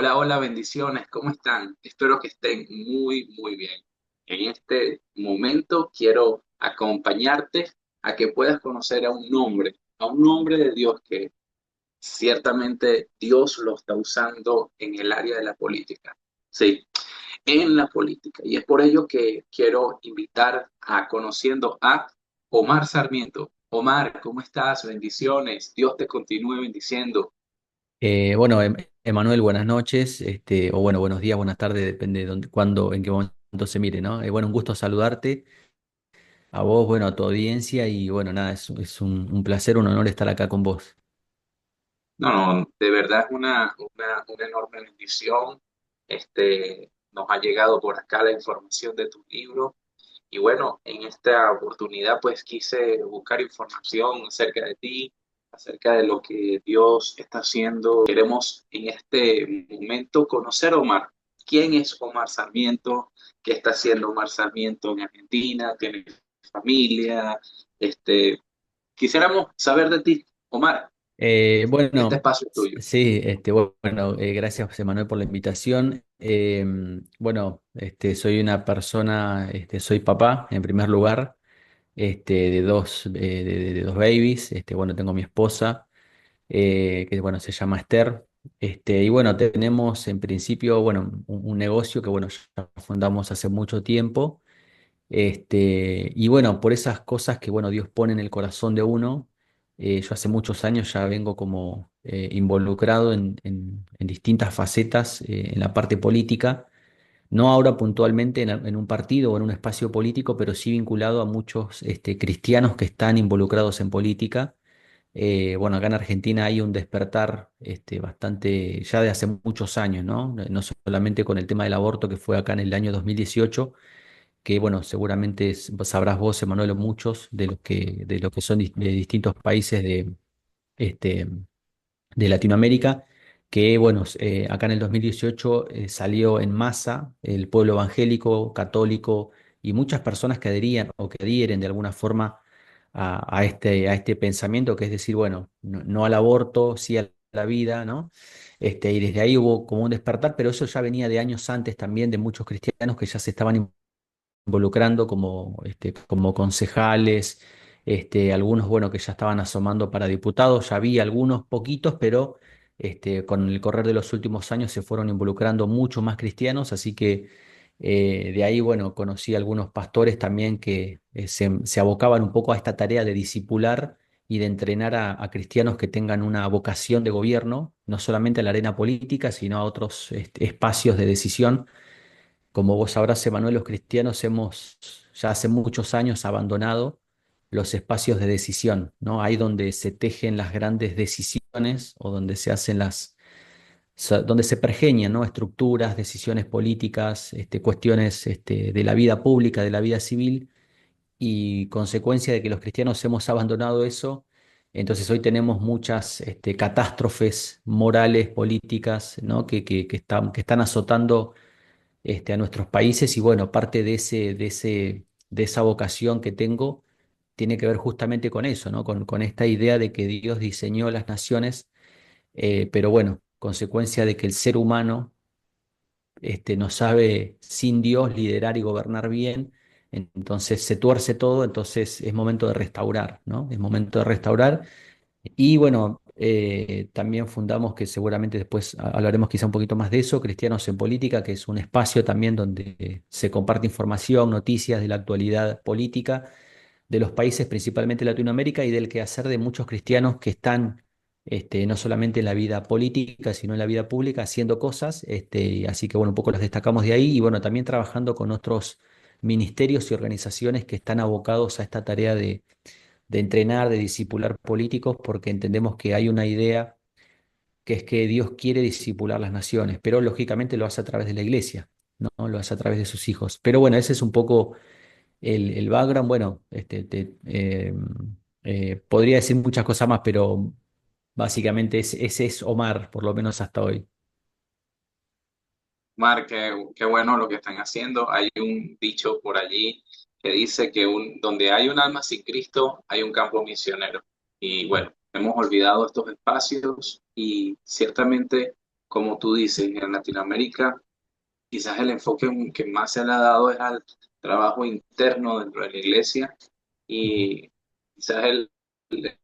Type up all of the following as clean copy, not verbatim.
Hola, hola, bendiciones, ¿cómo están? Espero que estén muy, muy bien. En este momento quiero acompañarte a que puedas conocer a un hombre de Dios que ciertamente Dios lo está usando en el área de la política. Sí, en la política. Y es por ello que quiero invitar a conociendo a Omar Sarmiento. Omar, ¿cómo estás? Bendiciones. Dios te continúe bendiciendo. Bueno, Emanuel, buenas noches, o bueno, buenos días, buenas tardes, depende de dónde, cuándo, en qué momento se mire, ¿no? Bueno, un gusto saludarte, a vos, bueno, a tu audiencia y bueno, nada, es un placer, un honor estar acá con vos. No, no, de verdad es una enorme bendición. Nos ha llegado por acá la información de tu libro. Y bueno, en esta oportunidad pues quise buscar información acerca de ti, acerca de lo que Dios está haciendo. Queremos en este momento conocer a Omar. ¿Quién es Omar Sarmiento? ¿Qué está haciendo Omar Sarmiento en Argentina? ¿Tiene familia? Quisiéramos saber de ti, Omar. Este Bueno, espacio es tuyo. sí, bueno, gracias, Emanuel, por la invitación. Bueno, soy una persona, soy papá, en primer lugar, de de dos babies, bueno, tengo mi esposa. Que bueno, se llama Esther. Y bueno, tenemos en principio, bueno, un negocio que bueno, ya fundamos hace mucho tiempo. Y bueno, por esas cosas que bueno, Dios pone en el corazón de uno, yo hace muchos años ya vengo como involucrado en distintas facetas en la parte política. No ahora puntualmente en un partido o en un espacio político, pero sí vinculado a muchos cristianos que están involucrados en política. Bueno, acá en Argentina hay un despertar bastante, ya de hace muchos años, ¿no? No solamente con el tema del aborto que fue acá en el año 2018, que bueno, seguramente sabrás vos, Emanuel, o muchos de los que son de distintos países este, de Latinoamérica, que bueno, acá en el 2018 salió en masa el pueblo evangélico, católico y muchas personas que adherían o que adhieren de alguna forma a este pensamiento, que es decir, bueno, no, no al aborto, sí a la vida, ¿no? Y desde ahí hubo como un despertar, pero eso ya venía de años antes también de muchos cristianos que ya se estaban involucrando como, como concejales, algunos, bueno, que ya estaban asomando para diputados, ya había algunos poquitos, pero con el correr de los últimos años se fueron involucrando mucho más cristianos, así que de ahí, bueno, conocí algunos pastores también que se abocaban un poco a esta tarea de discipular y de entrenar a cristianos que tengan una vocación de gobierno, no solamente a la arena política, sino a otros espacios de decisión. Como vos sabrás, Emanuel, los cristianos hemos ya hace muchos años abandonado los espacios de decisión, ¿no? Ahí donde se tejen las grandes decisiones o donde se hacen donde se pergeñan, ¿no? Estructuras, decisiones políticas, cuestiones, de la vida pública, de la vida civil, y consecuencia de que los cristianos hemos abandonado eso. Entonces hoy tenemos muchas, catástrofes morales, políticas, ¿no? Que están azotando a nuestros países y bueno, parte de esa vocación que tengo tiene que ver justamente con eso, ¿no? Con esta idea de que Dios diseñó las naciones, pero bueno, consecuencia de que el ser humano no sabe sin Dios liderar y gobernar bien, entonces se tuerce todo, entonces es momento de restaurar, ¿no? Es momento de restaurar y bueno, también fundamos, que seguramente después hablaremos quizá un poquito más de eso, Cristianos en Política, que es un espacio también donde se comparte información, noticias de la actualidad política de los países, principalmente Latinoamérica, y del quehacer de muchos cristianos que están no solamente en la vida política, sino en la vida pública, haciendo cosas. Así que bueno, un poco los destacamos de ahí y bueno, también trabajando con otros ministerios y organizaciones que están abocados a esta tarea de entrenar, de discipular políticos, porque entendemos que hay una idea que es que Dios quiere discipular las naciones, pero lógicamente lo hace a través de la iglesia, ¿no? Lo hace a través de sus hijos. Pero bueno, ese es un poco el background. Bueno, podría decir muchas cosas más, pero básicamente ese es Omar, por lo menos hasta hoy. Mar, qué bueno lo que están haciendo. Hay un dicho por allí que dice que donde hay un alma sin Cristo, hay un campo misionero. Y bueno, hemos olvidado estos espacios y ciertamente como tú dices, en Latinoamérica quizás el enfoque que más se le ha dado es al trabajo interno dentro de la iglesia y quizás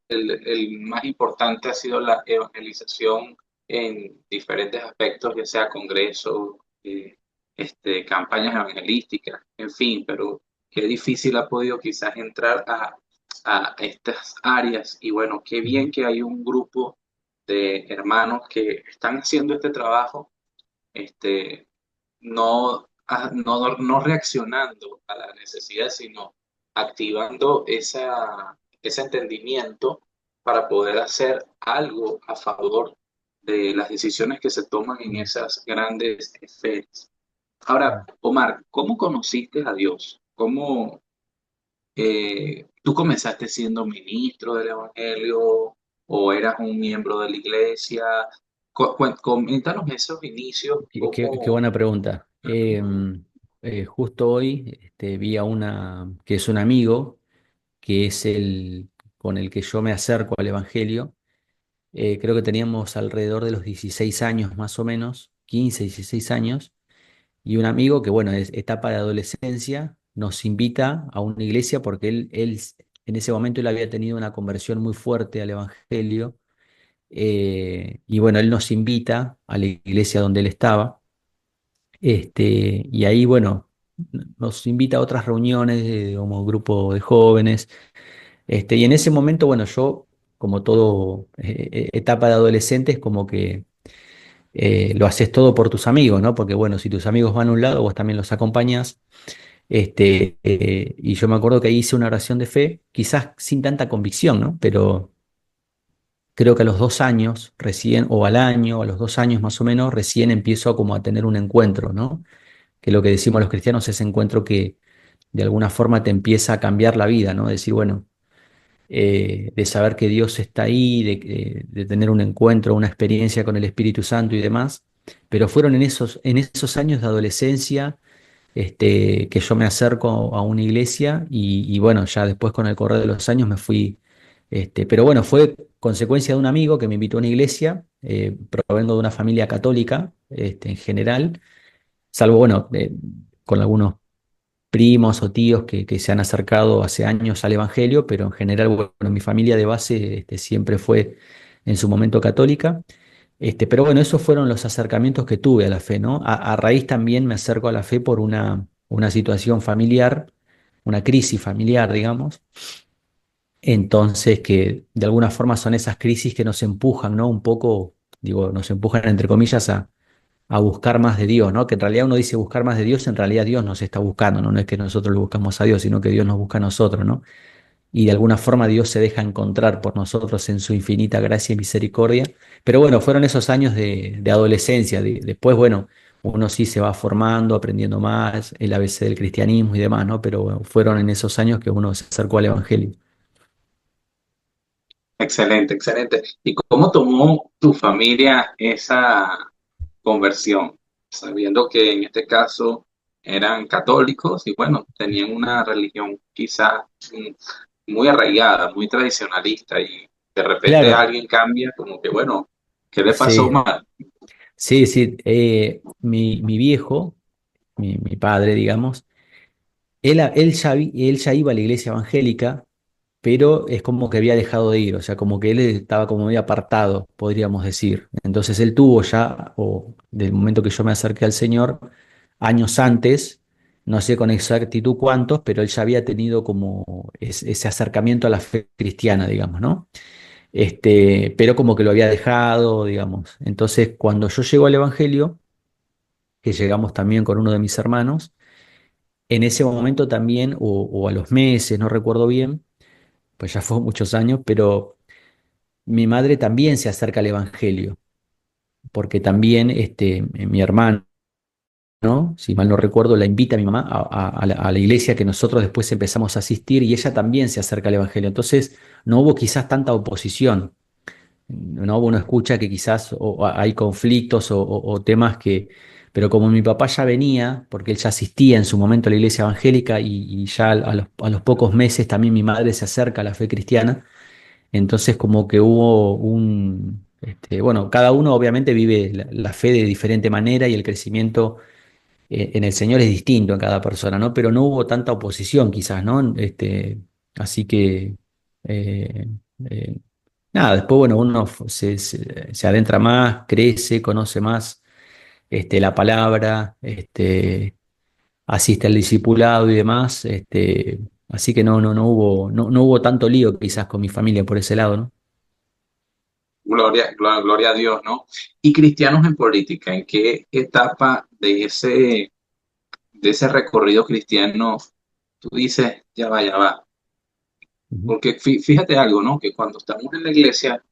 el más importante ha sido la evangelización en diferentes aspectos, ya sea congresos, campañas evangelísticas, en fin, pero qué difícil ha podido quizás entrar a estas áreas y bueno, qué bien que hay un grupo de hermanos que están haciendo este trabajo, este, no reaccionando a la necesidad, sino activando ese entendimiento para poder hacer algo a favor de las decisiones que se toman en esas grandes esferas. Ahora, Omar, ¿cómo conociste a Dios? ¿Cómo tú comenzaste siendo ministro del Evangelio o eras un miembro de la iglesia? Coméntanos esos inicios, Qué cómo. buena pregunta. Justo hoy vi a una que es un amigo, que es el con el que yo me acerco al Evangelio. Creo que teníamos alrededor de los 16 años más o menos, 15 16 años, y un amigo que, bueno, es etapa de adolescencia, nos invita a una iglesia porque él en ese momento él había tenido una conversión muy fuerte al Evangelio, y bueno, él nos invita a la iglesia donde él estaba. Y ahí, bueno, nos invita a otras reuniones como grupo de jóvenes. Y en ese momento, bueno, yo, como todo etapa de adolescente, es como que lo haces todo por tus amigos, ¿no? Porque, bueno, si tus amigos van a un lado, vos también los acompañás. Y yo me acuerdo que ahí hice una oración de fe, quizás sin tanta convicción, ¿no? Pero creo que a los 2 años recién, o al año, a los 2 años más o menos, recién empiezo a como a tener un encuentro, ¿no? Que lo que decimos los cristianos es encuentro que de alguna forma te empieza a cambiar la vida, ¿no? Decir, bueno, de saber que Dios está ahí, de tener un encuentro, una experiencia con el Espíritu Santo y demás. Pero fueron en esos años de adolescencia, que yo me acerco a una iglesia y bueno, ya después con el correr de los años me fui. Pero bueno, fue consecuencia de un amigo que me invitó a una iglesia. Provengo de una familia católica, en general, salvo, bueno, con algunos primos o tíos que se han acercado hace años al Evangelio, pero en general, bueno, mi familia de base, siempre fue en su momento católica. Pero bueno, esos fueron los acercamientos que tuve a la fe, ¿no? A raíz también me acerco a la fe por una situación familiar, una crisis familiar, digamos. Entonces, que de alguna forma son esas crisis que nos empujan, ¿no? Un poco, digo, nos empujan entre comillas a buscar más de Dios, ¿no? Que en realidad uno dice buscar más de Dios, en realidad Dios nos está buscando, ¿no? No es que nosotros lo buscamos a Dios, sino que Dios nos busca a nosotros, ¿no? Y de alguna forma Dios se deja encontrar por nosotros en su infinita gracia y misericordia. Pero bueno, fueron esos años de adolescencia. Después, bueno, uno sí se va formando, aprendiendo más, el ABC del cristianismo y demás, ¿no? Pero bueno, fueron en esos años que uno se acercó al Evangelio. Excelente, excelente. ¿Y cómo tomó tu familia esa conversión? Sabiendo que en este caso eran católicos y bueno, tenían una religión quizás muy arraigada, muy tradicionalista y de repente Claro, alguien cambia como que bueno, ¿qué le pasó sí, mal? sí, sí. Mi viejo, mi padre, digamos, él ya iba a la iglesia evangélica, pero es como que había dejado de ir, o sea, como que él estaba como muy apartado, podríamos decir. Entonces él tuvo ya, o del momento que yo me acerqué al Señor, años antes, no sé con exactitud cuántos, pero él ya había tenido como ese acercamiento a la fe cristiana, digamos, ¿no? Pero como que lo había dejado, digamos. Entonces, cuando yo llego al Evangelio, que llegamos también con uno de mis hermanos, en ese momento también, o a los meses, no recuerdo bien, pues ya fue muchos años, pero mi madre también se acerca al Evangelio, porque también mi hermano, ¿no? Si mal no recuerdo, la invita a mi mamá a la iglesia que nosotros después empezamos a asistir y ella también se acerca al Evangelio. Entonces no hubo quizás tanta oposición, no hubo, uno escucha que quizás hay conflictos o temas que. Pero como mi papá ya venía, porque él ya asistía en su momento a la iglesia evangélica y ya a los pocos meses también mi madre se acerca a la fe cristiana. Entonces como que hubo Bueno, cada uno obviamente vive la fe de diferente manera y el crecimiento en el Señor es distinto en cada persona, ¿no? Pero no hubo tanta oposición quizás, ¿no? Así que, eh, eh, nada, después, bueno, uno se adentra más, crece, conoce más la palabra, asiste al discipulado y demás, así que no hubo tanto lío quizás con mi familia por ese lado, ¿no? Gloria a Dios, ¿no? Y cristianos en política, ¿en qué etapa de ese recorrido cristiano tú dices, ya va? Ujú, Porque fíjate algo, ¿no? Que cuando estamos en la iglesia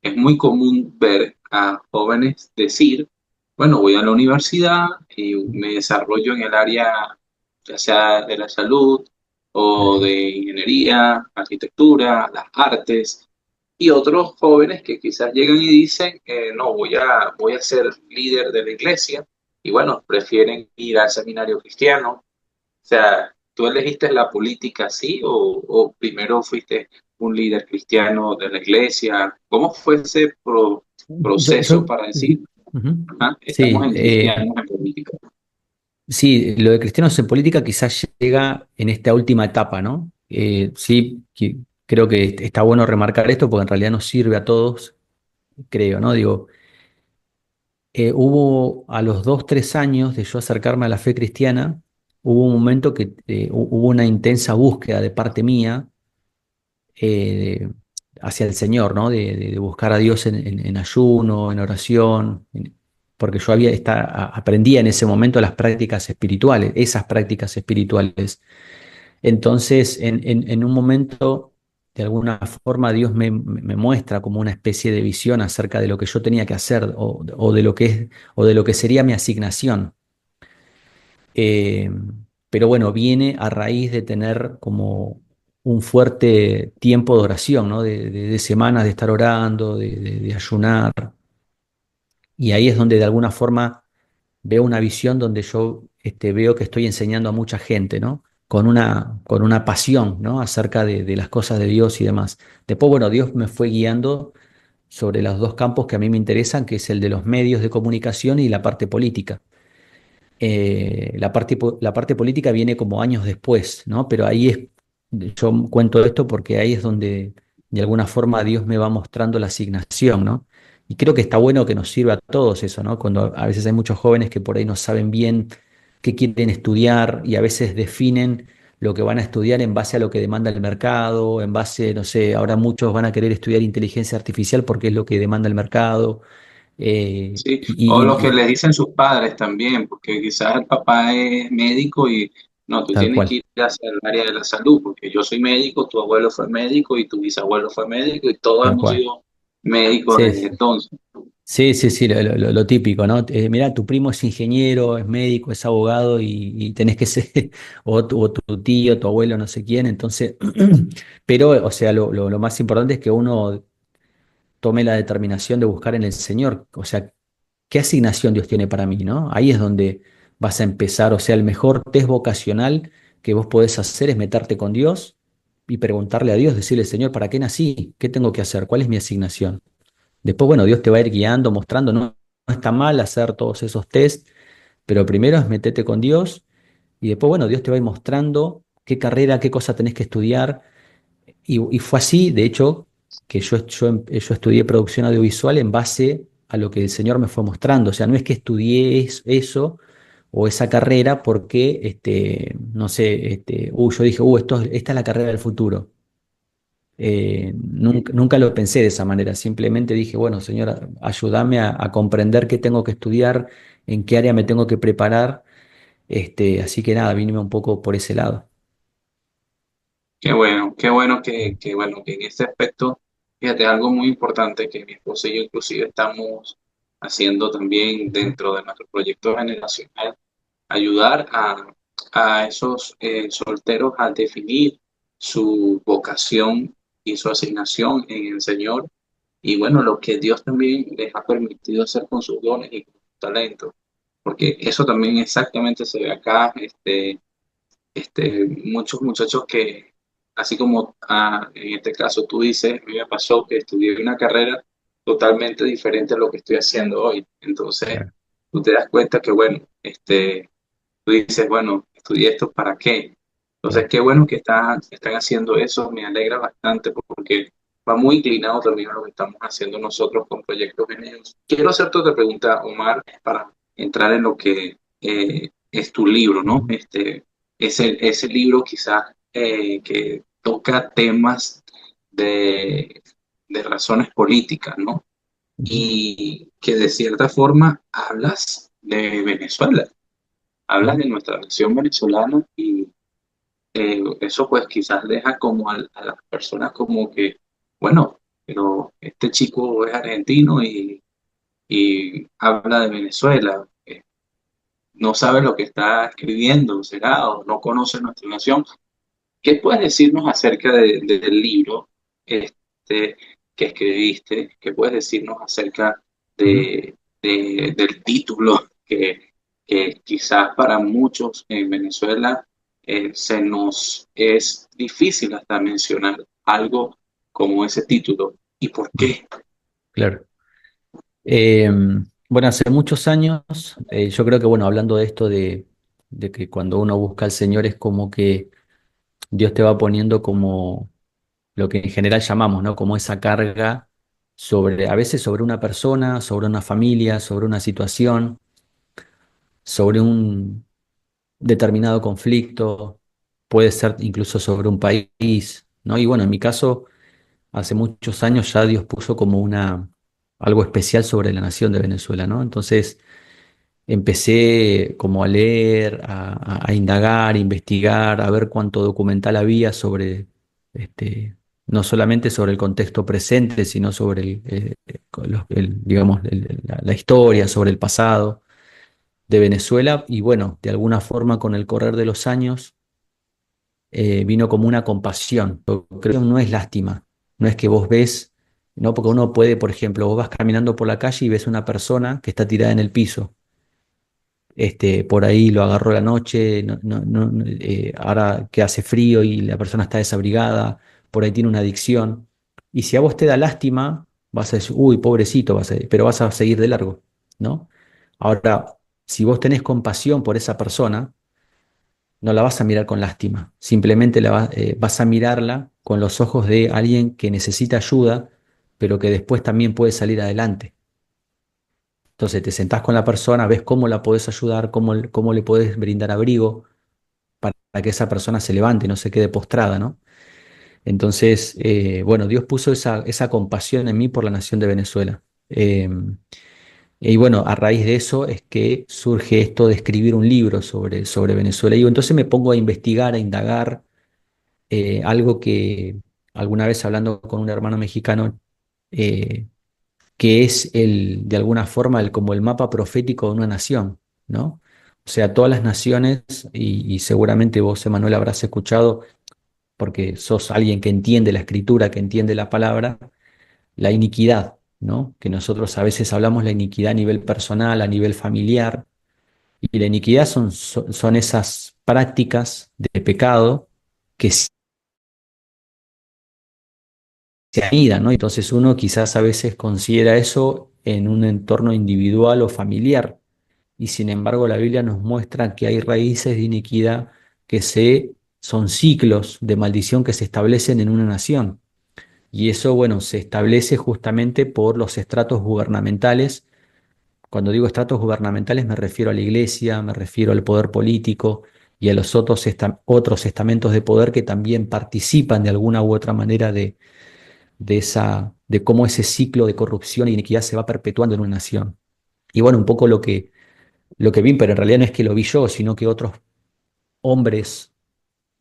es muy común ver a jóvenes decir, bueno, voy a la universidad y ujú. me desarrollo en el área ya sea de la salud o Ujú. de ingeniería, arquitectura, las artes, y otros jóvenes que quizás llegan y dicen, no, voy a ser líder de la iglesia, y bueno, prefieren ir al seminario cristiano. O sea, ¿tú elegiste la política así o primero fuiste un líder cristiano de la iglesia? ¿Cómo fue ese proceso para decir, Ujú. "Ajá, estamos Sí, en cristianos en política"? sí, lo de cristianos en política quizás llega en esta última etapa, ¿no? Sí, creo que está bueno remarcar esto porque en realidad nos sirve a todos, creo, ¿no? Digo, hubo a los 2, 3 años de yo acercarme a la fe cristiana, hubo un momento que hubo una intensa búsqueda de parte mía eh, hacia el Señor, ¿no? De buscar a Dios en ayuno, en oración, porque yo aprendía en ese momento las prácticas espirituales, esas prácticas espirituales. Entonces, en un momento, de alguna forma, Dios me muestra como una especie de visión acerca de lo que yo tenía que hacer o de lo que o de lo que sería mi asignación. Eh, pero bueno, viene a raíz de tener como un fuerte tiempo de oración, ¿no? De semanas de estar orando, de ayunar. Y ahí es donde de alguna forma veo una visión donde yo veo que estoy enseñando a mucha gente, ¿no? Con una pasión, ¿no? Acerca de las cosas de Dios y demás. Después, bueno, Dios me fue guiando sobre los dos campos que a mí me interesan, que es el de los medios de comunicación y la parte política. La parte política viene como años después, ¿no? Pero yo cuento esto porque ahí es donde de alguna forma Dios me va mostrando la asignación, ¿no? Y creo que está bueno que nos sirva a todos eso, ¿no? Cuando a veces hay muchos jóvenes que por ahí no saben bien qué quieren estudiar y a veces definen lo que van a estudiar en base a lo que demanda el mercado, en base, no sé, ahora muchos van a querer estudiar inteligencia artificial porque es lo que demanda el mercado. eh, Sí, o y, lo que y- les dicen sus padres también, porque quizás el papá es médico y no, tú Tal tienes que cual. ir hacia el área de la salud, porque yo soy médico, tu abuelo fue médico y tu bisabuelo fue médico y todos Tal hemos cual. sido médicos Sí, desde entonces. sí, lo típico, ¿no? Mirá, tu primo es ingeniero, es médico, es abogado y tenés que ser, o tu tío, tu abuelo, no sé quién, entonces, pero, o sea, lo más importante es que uno tome la determinación de buscar en el Señor, o sea, ¿qué asignación Dios tiene para mí, ¿no? Ahí es donde vas a empezar, o sea, el mejor test vocacional que vos podés hacer es meterte con Dios y preguntarle a Dios, decirle, Señor, ¿para qué nací? ¿Qué tengo que hacer? ¿Cuál es mi asignación? Después, bueno, Dios te va a ir guiando, mostrando, no está mal hacer todos esos test, pero primero es meterte con Dios y después, bueno, Dios te va a ir mostrando qué carrera, qué cosa tenés que estudiar. Y fue así, de hecho, que yo estudié producción audiovisual en base a lo que el Señor me fue mostrando. O sea, no es que estudié eso o esa carrera porque, no sé, yo dije, esta es la carrera del futuro. Nunca lo pensé de esa manera, simplemente dije, bueno, señora, ayúdame a comprender qué tengo que estudiar, en qué área me tengo que preparar, así que nada, vine un poco por ese lado. Qué bueno bueno, que en este aspecto, fíjate, algo muy importante que mi esposa y yo inclusive estamos haciendo también Ujú. dentro de nuestro proyecto generacional, ayudar a esos solteros a definir su vocación y su asignación en el Señor y bueno, lo que Dios también les ha permitido hacer con sus dones y con sus talentos, porque eso también exactamente se ve acá, muchos muchachos así como en este caso tú dices, a mí me pasó que estudié una carrera totalmente diferente a lo que estoy haciendo hoy. Entonces, claro, tú te das cuenta que, bueno, tú dices, bueno, estudié esto para qué. Entonces, claro. qué bueno que están haciendo eso, me alegra bastante porque va muy inclinado también a lo que estamos haciendo nosotros con Proyectos Genios. Quiero hacerte otra pregunta, Omar, para entrar en lo que es tu libro, ¿no? Ujú, Ese libro quizás que toca temas de, de razones políticas, ¿no? ujú, Y que de cierta forma hablas de Venezuela, hablas ujú. de nuestra nación venezolana y eso pues quizás deja como a las personas como que, bueno, pero este chico es argentino y habla de Venezuela, no sabe lo que está escribiendo, será, o no conoce nuestra nación. ¿Qué puedes decirnos acerca del libro este, que escribiste? ¿Qué puedes decirnos acerca Ujú. del título que quizás para muchos en Venezuela se nos es difícil hasta mencionar algo como ese título? ¿Y por qué? Claro. Eh, bueno, hace muchos años, yo creo que, bueno, hablando de esto de que cuando uno busca al Señor es como que Dios te va poniendo como lo que en general llamamos, ¿no? Como esa carga sobre, a veces sobre una persona, sobre una familia, sobre una situación, sobre un determinado conflicto, puede ser incluso sobre un país, ¿no? Y bueno, en mi caso, hace muchos años ya Dios puso como algo especial sobre la nación de Venezuela, ¿no? Entonces empecé como a leer, a indagar, a investigar, a ver cuánto documental había sobre, no solamente sobre el contexto presente, sino sobre digamos, la historia, sobre el pasado de Venezuela. Y bueno, de alguna forma con el correr de los años vino como una compasión. Yo creo que no es lástima, no es que vos ves, no, porque uno puede, por ejemplo, vos vas caminando por la calle y ves una persona que está tirada en el piso. Por ahí lo agarró la noche, ahora que hace frío y la persona está desabrigada, por ahí tiene una adicción. Y si a vos te da lástima, vas a decir, uy, pobrecito, pero vas a seguir de largo, ¿no? Ahora, si vos tenés compasión por esa persona, no la vas a mirar con lástima, simplemente vas a mirarla con los ojos de alguien que necesita ayuda, pero que después también puede salir adelante. Entonces te sentás con la persona, ves cómo la podés ayudar, cómo le podés brindar abrigo para que esa persona se levante y no se quede postrada, ¿no? Entonces, bueno, Dios puso esa compasión en mí por la nación de Venezuela. Y bueno, a raíz de eso es que surge esto de escribir un libro sobre Venezuela. Y entonces me pongo a investigar, a indagar, algo que alguna vez hablando con un hermano mexicano, eh, que es de alguna forma, como el mapa profético de una nación, ¿no? O sea, todas las naciones, y seguramente vos, Emanuel, habrás escuchado, porque sos alguien que entiende la escritura, que entiende la palabra, la iniquidad, ¿no? Que nosotros a veces hablamos la iniquidad a nivel personal, a nivel familiar, y la iniquidad son esas prácticas de pecado que se anidan, ¿no? Entonces uno quizás a veces considera eso en un entorno individual o familiar, y sin embargo la Biblia nos muestra que hay raíces de iniquidad son ciclos de maldición que se establecen en una nación. Y eso, bueno, se establece justamente por los estratos gubernamentales. Cuando digo estratos gubernamentales me refiero a la iglesia, me refiero al poder político y a los otros estamentos de poder que también participan de alguna u otra manera de cómo ese ciclo de corrupción y iniquidad se va perpetuando en una nación. Y bueno, un poco lo que vi, pero en realidad no es que lo vi yo, sino que otros hombres,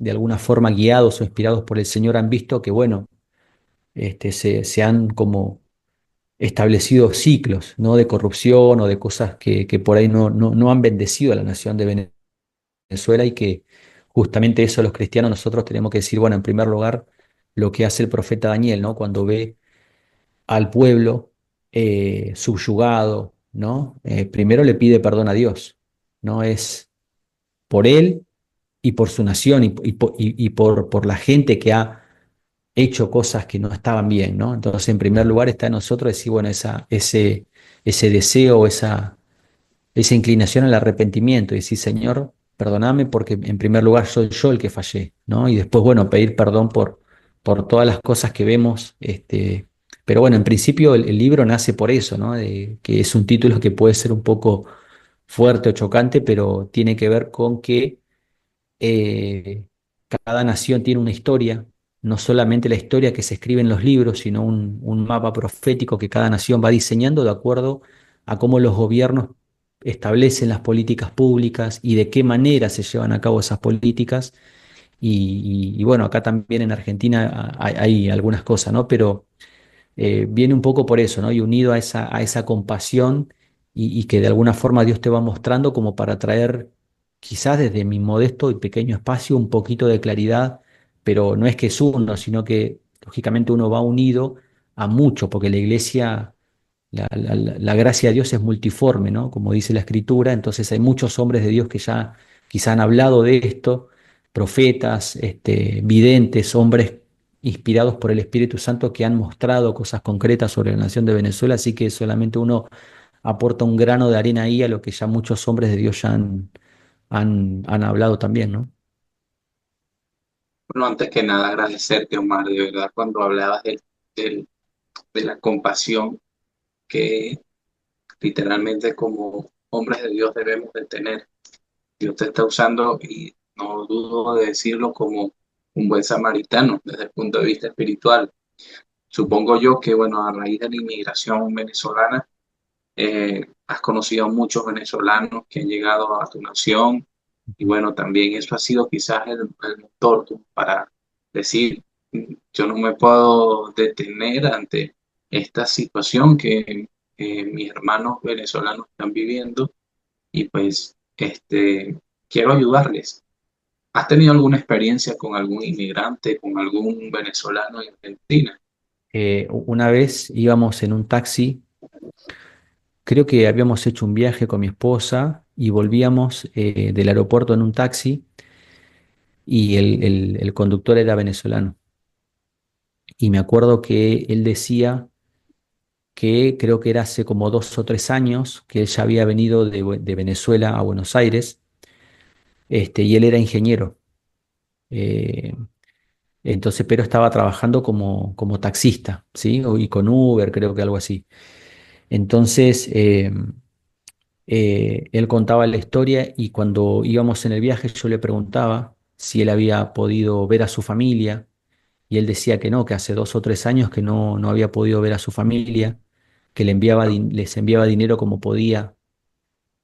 de alguna forma guiados o inspirados por el Señor, han visto que, bueno, se han como establecido ciclos, ¿no? De corrupción o de cosas que por ahí no han bendecido a la nación de Venezuela, y que justamente eso los cristianos nosotros tenemos que decir, bueno, en primer lugar, lo que hace el profeta Daniel, ¿no? Cuando ve al pueblo subyugado, ¿no? Primero le pide perdón a Dios, ¿no? Es por él y por su nación y por la gente que ha hecho cosas que no estaban bien, ¿no? Entonces, en primer lugar está en nosotros decir, bueno, ese deseo, esa inclinación al arrepentimiento y decir, Señor, perdóname porque en primer lugar soy yo el que fallé, ¿no? Y después, bueno, pedir perdón por todas las cosas que vemos, pero bueno, en principio el libro nace por eso, ¿no? Que es un título que puede ser un poco fuerte o chocante, pero tiene que ver con que eh, cada nación tiene una historia, no solamente la historia que se escribe en los libros, sino un mapa profético que cada nación va diseñando de acuerdo a cómo los gobiernos establecen las políticas públicas y de qué manera se llevan a cabo esas políticas. Y bueno, acá también en Argentina hay algunas cosas, ¿no? Pero viene un poco por eso, ¿no? Y unido a esa compasión y que de alguna forma Dios te va mostrando como para traer, quizás desde mi modesto y pequeño espacio, un poquito de claridad, pero no es que es uno, sino que lógicamente uno va unido a mucho, porque la iglesia, la gracia de Dios es multiforme, ¿no? Como dice la Escritura, entonces hay muchos hombres de Dios que ya quizá han hablado de esto, profetas, videntes, hombres inspirados por el Espíritu Santo que han mostrado cosas concretas sobre la nación de Venezuela, así que solamente uno aporta un grano de arena ahí a lo que ya muchos hombres de Dios ya han hablado también, ¿no? Bueno, antes que nada agradecerte, Omar, de verdad, cuando hablabas del- de la compasión que literalmente como hombres de Dios debemos de tener. Dios te está usando y no dudo de decirlo como un buen samaritano desde el punto de vista espiritual. Supongo yo que, bueno, a raíz de la inmigración venezolana, has conocido a muchos venezolanos que han llegado a tu nación y bueno, también eso ha sido quizás el motor como para decir, yo no me puedo detener ante esta situación que mis hermanos venezolanos están viviendo y pues quiero ayudarles. ¿Has tenido alguna experiencia con algún inmigrante, con algún venezolano en Argentina? Una vez íbamos en un taxi. Creo que habíamos hecho un viaje con mi esposa y volvíamos del aeropuerto en un taxi y el conductor era venezolano. Y me acuerdo que él decía que creo que era hace como 2 o 3 años que él ya había venido de Venezuela a Buenos Aires, y él era ingeniero. eh, entonces, pero estaba trabajando como taxista, ¿sí? Y con Uber, creo que algo así. Entonces, él contaba la historia y cuando íbamos en el viaje yo le preguntaba si él había podido ver a su familia y él decía que no, que hace 2 o 3 años que no había podido ver a su familia, que les enviaba dinero como podía,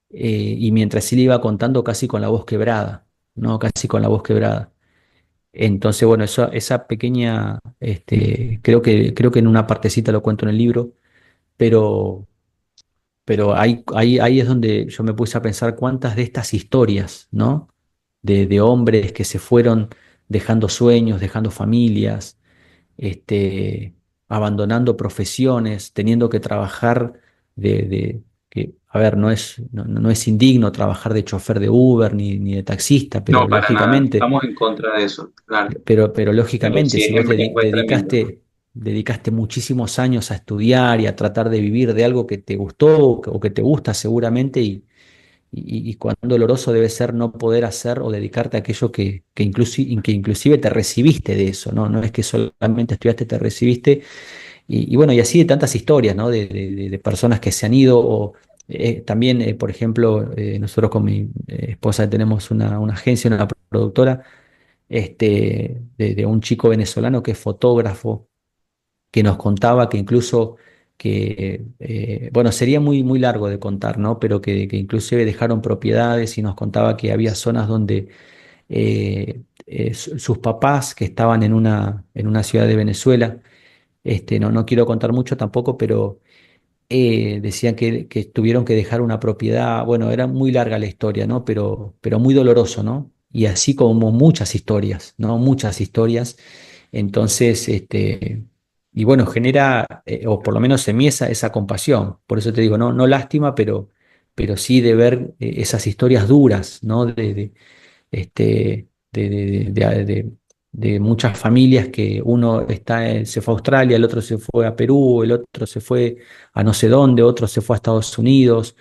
y mientras él iba contando casi con la voz quebrada, ¿no? Casi con la voz quebrada. Entonces, bueno, esa pequeña, creo que en una partecita lo cuento en el libro, pero ahí es donde yo me puse a pensar cuántas de estas historias, ¿no? De hombres que se fueron dejando sueños, dejando familias, este, abandonando profesiones, teniendo que trabajar a ver, no es indigno trabajar de chofer de Uber ni de taxista, No, para nada, estamos en contra de eso, claro, pero pero lógicamente, sí si vos fue tremendo. dedicaste muchísimos años a estudiar y a tratar de vivir de algo que te gustó o que te gusta seguramente, y cuán doloroso debe ser no poder hacer o dedicarte a aquello que inclusive te recibiste de eso, ¿no? No es que solamente estudiaste, te recibiste, y bueno, y así de tantas historias, ¿no? De personas que se han ido, o también, por ejemplo, nosotros con mi esposa tenemos una agencia, una productora, de un chico venezolano que es fotógrafo, que nos contaba que incluso bueno, sería muy largo de contar, ¿no? Pero que inclusive dejaron propiedades y nos contaba que había zonas donde sus papás que estaban en una ciudad de Venezuela, no quiero contar mucho tampoco, pero decían que tuvieron que dejar una propiedad. Bueno, era muy larga la historia, ¿no? Pero muy doloroso, ¿no? Y así como muchas historias, ¿no? Muchas historias. Entonces, y bueno, genera, o por lo menos en mí, esa compasión. Por eso te digo, no lástima, pero sí de ver esas historias duras, ¿no? De, de muchas familias que uno se fue a Australia, el otro se fue a Perú, el otro se fue a no sé dónde, otro se fue a Estados Unidos,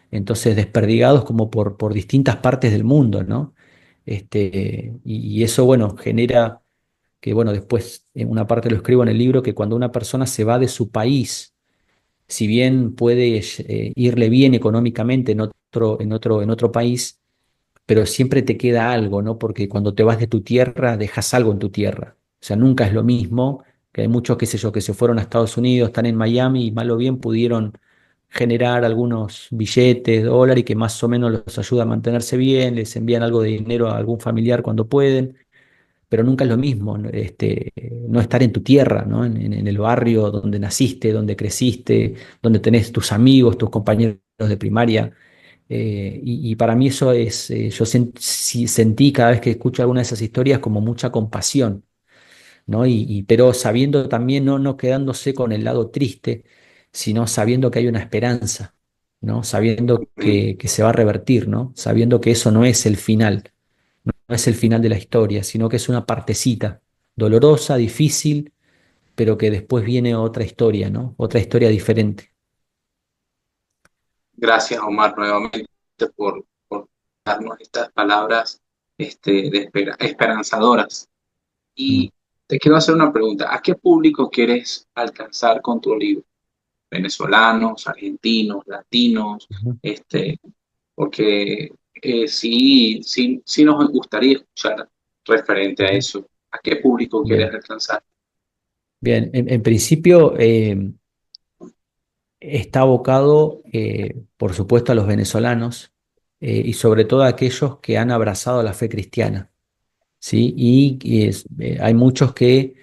entonces desperdigados como por distintas partes del mundo, ¿no? Y eso, bueno, genera que, bueno, después en una parte lo escribo en el libro, que cuando una persona se va de su país, si bien puede irle bien económicamente en otro país, pero siempre te queda algo, ¿no? Porque cuando te vas de tu tierra, dejas algo en tu tierra. O sea, nunca es lo mismo, que hay muchos, qué sé yo, que se fueron a Estados Unidos, están en Miami y mal o bien pudieron generar algunos billetes, dólares, y que más o menos los ayuda a mantenerse bien, les envían algo de dinero a algún familiar cuando pueden, pero nunca es lo mismo, ¿no? No estar en tu tierra, ¿no? En el barrio donde naciste, donde creciste, donde tenés tus amigos, tus compañeros de primaria. Y para mí eso es, yo sentí cada vez que escucho alguna de esas historias como mucha compasión, ¿no? Pero sabiendo también, no quedándose con el lado triste, sino sabiendo que hay una esperanza, ¿no? Sabiendo que se va a revertir, ¿no? Sabiendo que eso no es el final, no es el final de la historia, sino que es una partecita, dolorosa, difícil, pero que después viene otra historia, ¿no? Otra historia diferente. Gracias, Omar, nuevamente por darnos estas palabras esperanzadoras. Mm. Y te quiero hacer una pregunta. ¿A qué público quieres alcanzar con tu libro? ¿Venezolanos, argentinos, latinos? Ujú. Este, Porque sí nos gustaría escuchar referente a Ujú. eso. ¿A qué público quieres Bien. alcanzar? Bien, en principio está abocado, por supuesto, a los venezolanos y sobre todo a aquellos que han abrazado la fe cristiana, ¿sí? Hay muchos que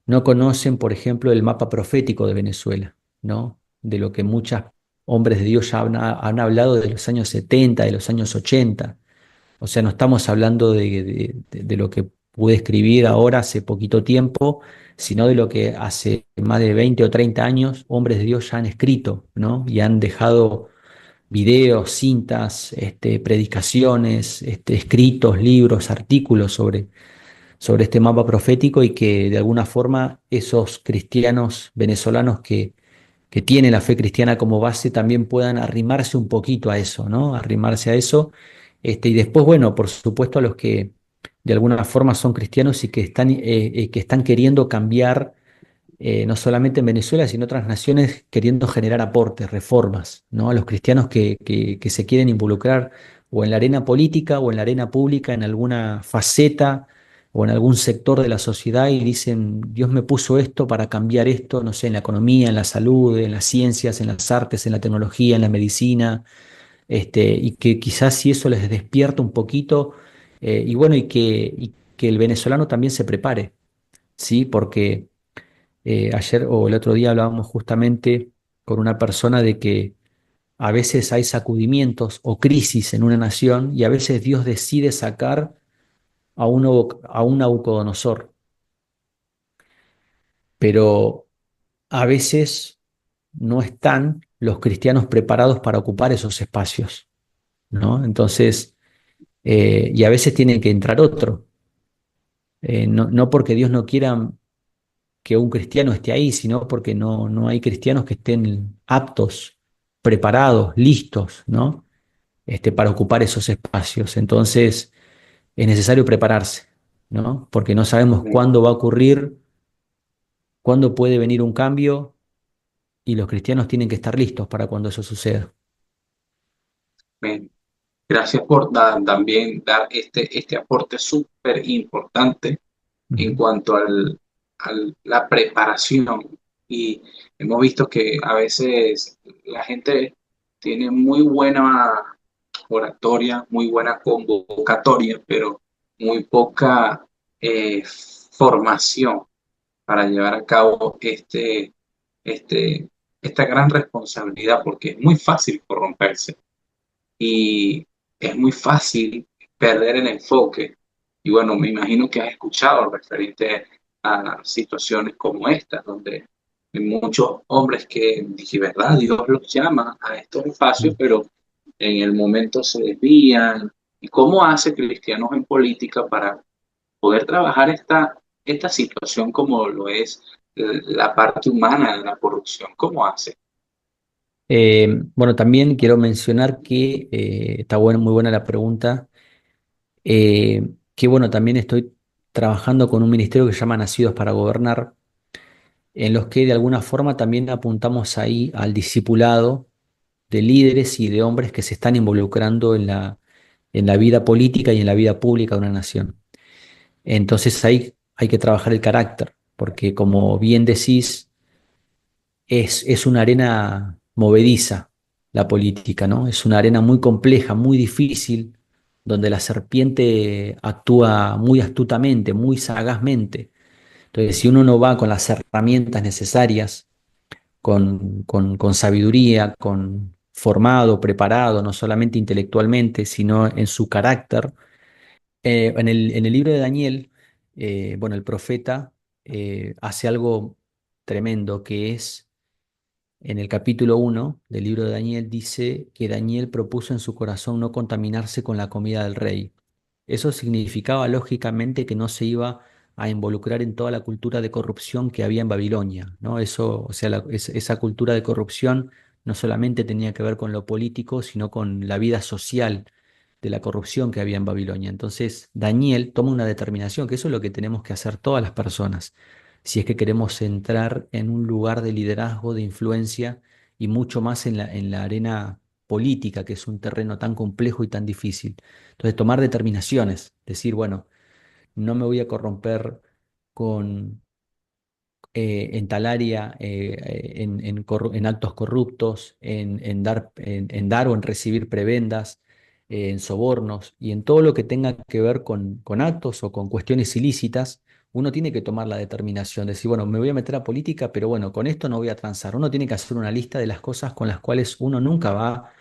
no conocen, por ejemplo, el mapa profético de Venezuela, ¿no? De lo que muchos hombres de Dios ya han hablado de los años 70, de los años 80. O sea, no estamos hablando de lo que pude escribir ahora hace poquito tiempo, sino de lo que hace más de 20 o 30 años hombres de Dios ya han escrito, ¿no? Y han dejado videos, cintas, predicaciones, escritos, libros, artículos sobre este mapa profético, y que de alguna forma esos cristianos venezolanos que tienen la fe cristiana como base también puedan arrimarse un poquito a eso, ¿no? Arrimarse a eso. Y después, bueno, por supuesto, a los que de alguna forma son cristianos y que están queriendo cambiar, no solamente en Venezuela, sino en otras naciones, queriendo generar aportes, reformas, ¿no? A los cristianos que se quieren involucrar o en la arena política o en la arena pública, en alguna faceta o en algún sector de la sociedad, y dicen, Dios me puso esto para cambiar esto, no sé, en la economía, en la salud, en las ciencias, en las artes, en la tecnología, en la medicina, y que quizás si eso les despierta un poquito, y bueno, y que el venezolano también se prepare, ¿sí? Porque ayer o el otro día hablábamos justamente con una persona de que a veces hay sacudimientos o crisis en una nación, y a veces Dios decide sacar a un Nabucodonosor, pero a veces no están los cristianos preparados para ocupar esos espacios, ¿no? Entonces, y a veces tiene que entrar otro, no porque Dios no quiera que un cristiano esté ahí, sino porque no hay cristianos que estén aptos, preparados, listos, ¿no? Para ocupar esos espacios. Entonces, es necesario prepararse, ¿no? Porque no sabemos cuándo va a ocurrir, cuándo puede venir un cambio, y los cristianos tienen que estar listos para cuando eso suceda. Bien. Gracias por también dar este aporte súper importante en Ujú. cuanto a la preparación. Y hemos visto que a veces la gente tiene muy buena oratoria, muy buena convocatoria, pero muy poca formación para llevar a cabo este, esta gran responsabilidad, porque es muy fácil corromperse y es muy fácil perder el enfoque. Y bueno, me imagino que has escuchado referente a situaciones como estas, donde hay muchos hombres que, de verdad, Dios los llama a estos espacios, pero en el momento se desvían. ¿Y cómo hace cristianos en política para poder trabajar esta situación como lo es la parte humana de la corrupción? ¿Cómo hace? Bueno, también quiero mencionar que está bueno, muy buena la pregunta. Que bueno, también estoy trabajando con un ministerio que se llama Nacidos para Gobernar, en los que de alguna forma también apuntamos ahí al discipulado de líderes y de hombres que se están involucrando en la vida política y en la vida pública de una nación. Entonces ahí hay que trabajar el carácter, porque como bien decís, es una arena movediza la política, ¿no? Es una arena muy compleja, muy difícil, donde la serpiente actúa muy astutamente, muy sagazmente. Entonces, si uno no va con las herramientas necesarias, con sabiduría, con formado, preparado, no solamente intelectualmente, sino en su carácter, en el libro de Daniel, bueno, el profeta hace algo tremendo que es en el capítulo 1 del libro de Daniel dice que Daniel propuso en su corazón no contaminarse con la comida del rey. Eso significaba lógicamente que no se iba a involucrar en toda la cultura de corrupción que había en Babilonia, ¿no? Eso, o sea, esa cultura de corrupción no solamente tenía que ver con lo político, sino con la vida social de la corrupción que había en Babilonia. Entonces, Daniel toma una determinación, que eso es lo que tenemos que hacer todas las personas si es que queremos entrar en un lugar de liderazgo, de influencia y mucho más en la arena política, que es un terreno tan complejo y tan difícil. Entonces, tomar determinaciones, decir, bueno, no me voy a corromper con en tal área, en actos corruptos, en dar o en recibir prebendas, en sobornos y en todo lo que tenga que ver con actos o con cuestiones ilícitas, uno tiene que tomar la determinación de decir, bueno, me voy a meter a política, pero bueno, con esto no voy a transar. Uno tiene que hacer una lista de las cosas con las cuales uno nunca va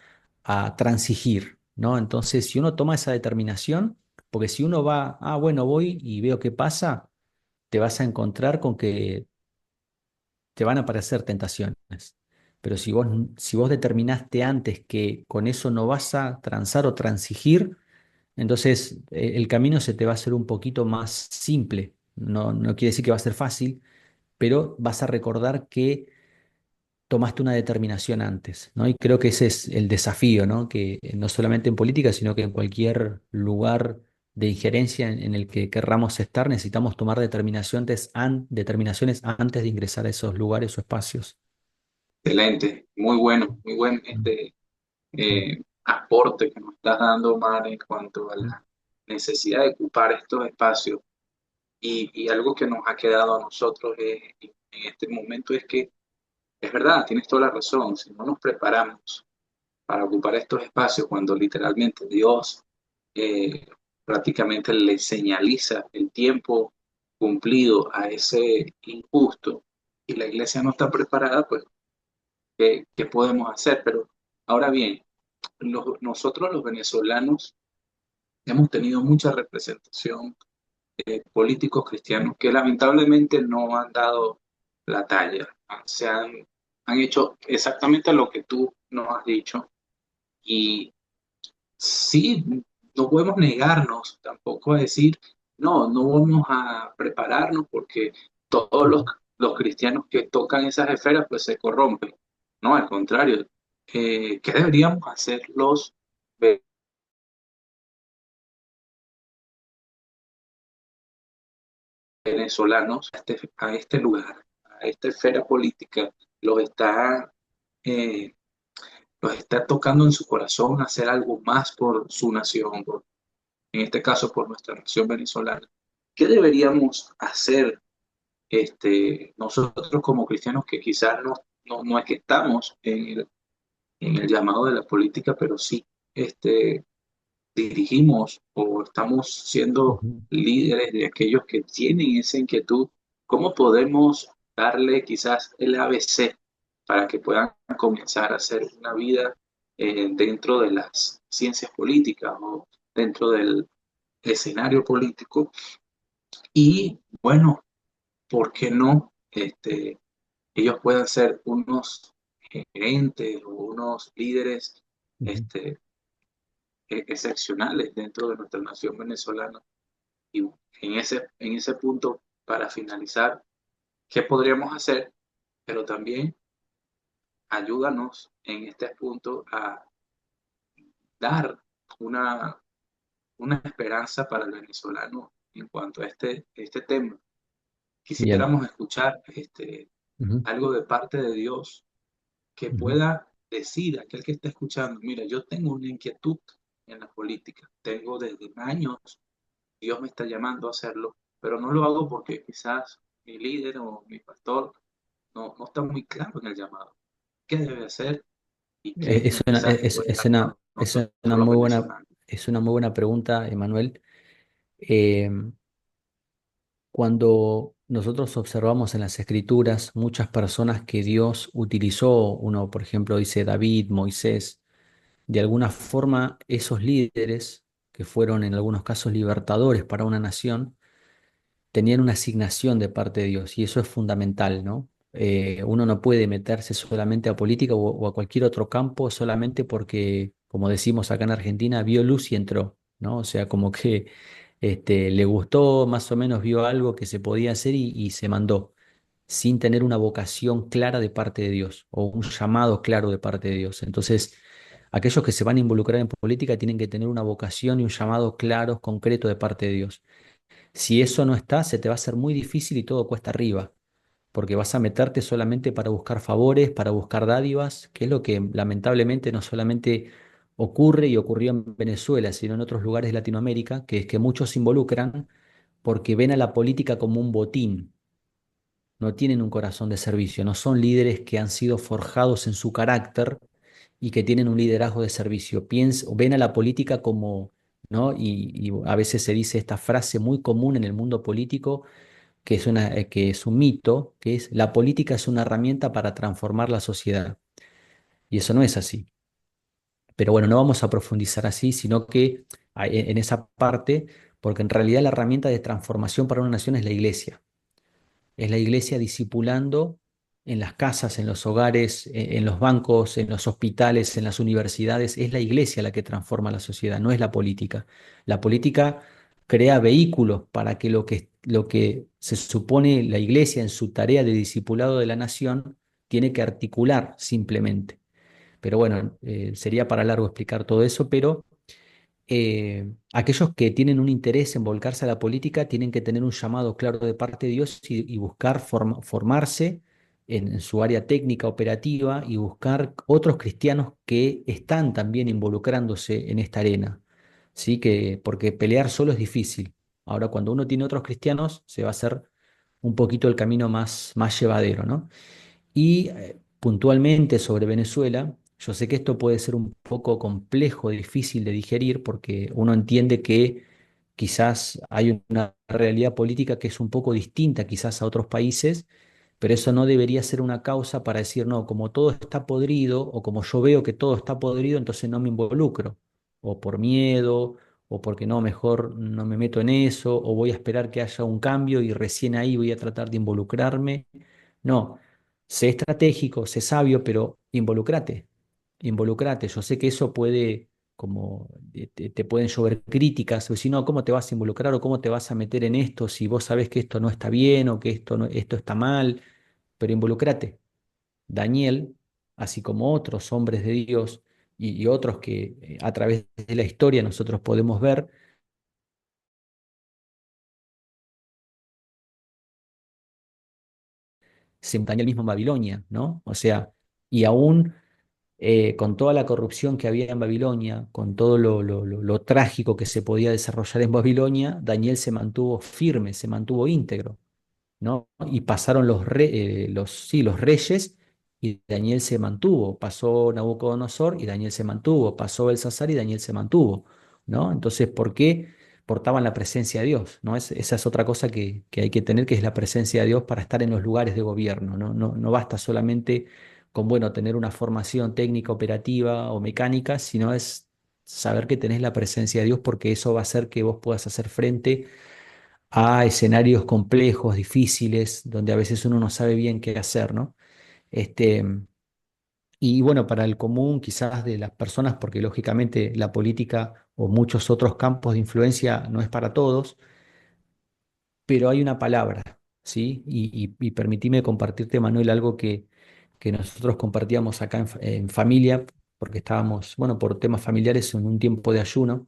a transigir, ¿no? Entonces, si uno toma esa determinación, porque si uno va, bueno, voy y veo qué pasa, te vas a encontrar con que te van a aparecer tentaciones. Pero si vos determinaste antes que con eso no vas a transar o transigir, entonces el camino se te va a hacer un poquito más simple. No, no quiere decir que va a ser fácil, pero vas a recordar que tomaste una determinación antes, ¿no? Y creo que ese es el desafío, ¿no? Que no solamente en política, sino que en cualquier lugar de injerencia en el que querramos estar, necesitamos tomar determinaciones antes de ingresar a esos lugares o espacios. Excelente, muy bueno, muy buen aporte que nos estás dando, Omar, en cuanto a la necesidad de ocupar estos espacios. Y algo que nos ha quedado a nosotros en este momento es que es verdad, tienes toda la razón, si no nos preparamos para ocupar estos espacios cuando literalmente Dios eh, prácticamente le señaliza el tiempo cumplido a ese injusto y la iglesia no está preparada, pues, ¿qué podemos hacer? Pero ahora bien, nosotros los venezolanos hemos tenido mucha representación, políticos cristianos que lamentablemente no han dado la talla. Han hecho exactamente lo que tú nos has dicho. Y sí, no podemos negarnos tampoco a decir, no, no vamos a prepararnos porque todos Ujú. los cristianos que tocan esas esferas pues se corrompen. No, al contrario. ¿Qué deberíamos hacer los venezolanos a este lugar, a esta esfera política? Los está, eh, los está tocando en su corazón hacer algo más por su nación, en este caso por nuestra nación venezolana. ¿Qué deberíamos hacer nosotros como cristianos que quizás no es que estamos en el llamado de la política, pero sí dirigimos o estamos siendo Ujú. líderes de aquellos que tienen esa inquietud? ¿Cómo podemos darle quizás el ABC para que puedan comenzar a hacer una vida dentro de las ciencias políticas o dentro del escenario político? Y bueno, ¿por qué no? Ellos puedan ser unos gerentes o unos líderes Ujú. este, excepcionales dentro de nuestra nación venezolana. Y en ese punto, para finalizar, ¿qué podríamos hacer? Pero también ayúdanos en este punto a dar una, una esperanza para el venezolano en cuanto a este tema. Bien. Quisiéramos escuchar Ujú, algo de parte de Dios que ujú. pueda decir a aquel que está escuchando, mira, yo tengo una inquietud en la política, tengo desde años, Dios me está llamando a hacerlo, pero no lo hago porque quizás mi líder o mi pastor no está muy claro en el llamado. ¿Qué debe hacer y qué Es una, mensaje puede dar para es nosotros una los muy buena, venezolanos? es una muy buena pregunta, Emanuel. Eh, Cuando nosotros observamos en las Escrituras muchas personas que Dios utilizó, uno por ejemplo dice David, Moisés, de alguna forma esos líderes, que fueron en algunos casos libertadores para una nación, tenían una asignación de parte de Dios y eso es fundamental, ¿no? Uno no puede meterse solamente a política o a cualquier otro campo solamente porque, como decimos acá en Argentina, vio luz y entró, ¿no? O sea, como que le gustó, más o menos vio algo que se podía hacer y se mandó, sin tener una vocación clara de parte de Dios o un llamado claro de parte de Dios. Entonces, aquellos que se van a involucrar en política tienen que tener una vocación y un llamado claro, concreto de parte de Dios. Si eso no está, se te va a hacer muy difícil y todo cuesta arriba, porque vas a meterte solamente para buscar favores, para buscar dádivas, que es lo que lamentablemente no solamente ocurre y ocurrió en Venezuela, sino en otros lugares de Latinoamérica, que es que muchos se involucran porque ven a la política como un botín, no tienen un corazón de servicio, no son líderes que han sido forjados en su carácter y que tienen un liderazgo de servicio. Ven a la política como, ¿no? Y a veces se dice esta frase muy común en el mundo político, que es un mito, que es la política es una herramienta para transformar la sociedad. Y eso no es así. Pero bueno, no vamos a profundizar así, sino que en esa parte, porque en realidad la herramienta de transformación para una nación es la iglesia. Es la iglesia discipulando en las casas, en los hogares, en los bancos, en los hospitales, en las universidades. Es la iglesia la que transforma la sociedad, no es la política. La política crea vehículos para que lo que se supone la iglesia en su tarea de discipulado de la nación tiene que articular simplemente. Pero bueno, sería para largo explicar todo eso, pero aquellos que tienen un interés en volcarse a la política tienen que tener un llamado claro de parte de Dios y buscar formarse en su área técnica operativa y buscar otros cristianos que están también involucrándose en esta arena. ¿Sí? Porque pelear solo es difícil. Ahora, cuando uno tiene otros cristianos, se va a hacer un poquito el camino más llevadero, ¿no? Y puntualmente sobre Venezuela, yo sé que esto puede ser un poco complejo, difícil de digerir, porque uno entiende que quizás hay una realidad política que es un poco distinta quizás a otros países, pero eso no debería ser una causa para decir, no, como todo está podrido o como yo veo que todo está podrido, entonces no me involucro, o por miedo, o porque no, mejor no me meto en eso, o voy a esperar que haya un cambio y recién ahí voy a tratar de involucrarme. No, sé estratégico, sé sabio, pero involúcrate, involúcrate. Yo sé que eso puede, como te pueden llover críticas, o si no, ¿cómo te vas a involucrar o cómo te vas a meter en esto si vos sabés que esto no está bien o que esto está mal? Pero involúcrate. Daniel, así como otros hombres de Dios y otros que a través de la historia nosotros podemos ver, se Daniel mismo en Babilonia, ¿no? O sea, y aún con toda la corrupción que había en Babilonia, con todo lo trágico que se podía desarrollar en Babilonia, Daniel se mantuvo firme, se mantuvo íntegro. ¿No? Y pasaron sí, los reyes y Daniel se mantuvo. Pasó Nabucodonosor y Daniel se mantuvo. Pasó Belsasar y Daniel se mantuvo, ¿no? Entonces, ¿por qué? Portaban la presencia de Dios, ¿no? Esa es otra cosa que hay que tener, que es la presencia de Dios para estar en los lugares de gobierno, ¿no? No basta solamente con, bueno, tener una formación técnica, operativa o mecánica, sino es saber que tenés la presencia de Dios porque eso va a hacer que vos puedas hacer frente a escenarios complejos, difíciles, donde a veces uno no sabe bien qué hacer, ¿no? Este, y bueno, para el común quizás de las personas, porque lógicamente la política o muchos otros campos de influencia no es para todos, pero hay una palabra, ¿sí? Y permitime compartirte, Manuel, algo que nosotros compartíamos acá en familia, porque estábamos, bueno, por temas familiares en un tiempo de ayuno,